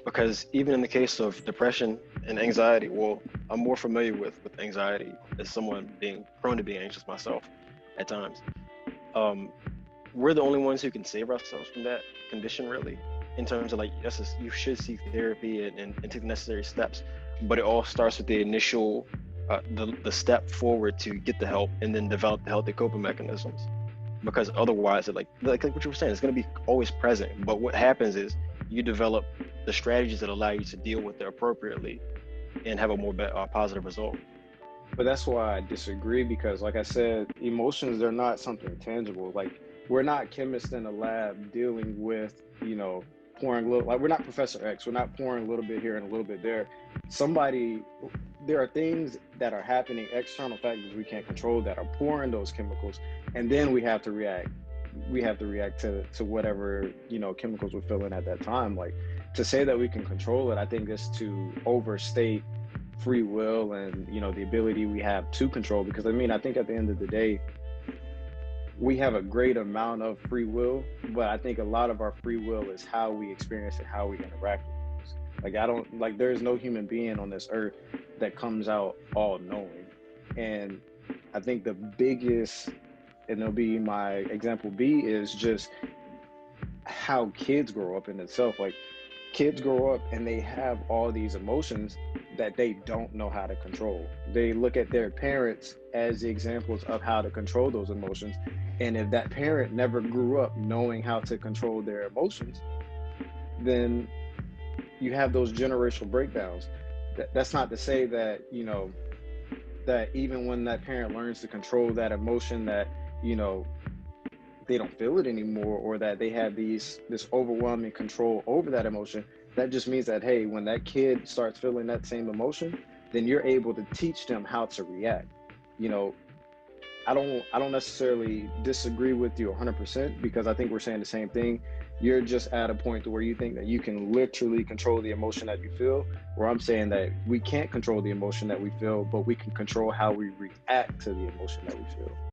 Because even in the case of depression and anxiety, well, I'm more familiar with anxiety as someone being prone to being anxious myself at times. Um, we're the only ones who can save ourselves from that condition, really, in terms of like, yes, you should seek therapy and take the necessary steps, but it all starts with the initial, the step forward to get the help and then develop the healthy coping mechanisms. Because otherwise, like what you were saying, it's going to be always present. But what happens is you develop the strategies that allow you to deal with it appropriately and have a more positive result. But that's why I disagree, because like I said, emotions, they're not something tangible. Like, we're not chemists in a lab dealing with, pouring a little, like we're not Professor X. We're not pouring a little bit here and a little bit there. There are things that are happening, external factors we can't control, that are pouring those chemicals, and then we have to react. We have to react to whatever, chemicals we're feeling at that time. Like, to say that we can control it, I think is to overstate free will and, the ability we have to control. Because I think at the end of the day, we have a great amount of free will, but I think a lot of our free will is how we experience it, how we interact with things. There's no human being on this earth that comes out all knowing. And I think the biggest, and it'll be my example B, is just how kids grow up in itself. Like, kids grow up and they have all these emotions that they don't know how to control. They look at their parents as the examples of how to control those emotions. And if that parent never grew up knowing how to control their emotions, then you have those generational breakdowns. That's not to say that, that even when that parent learns to control that emotion, that, they don't feel it anymore, or that they have this overwhelming control over that emotion. That just means that, hey, when that kid starts feeling that same emotion, then you're able to teach them how to react. I don't necessarily disagree with you 100%, because I think we're saying the same thing. You're just at a point where you think that you can literally control the emotion that you feel, where I'm saying that we can't control the emotion that we feel, but we can control how we react to the emotion that we feel.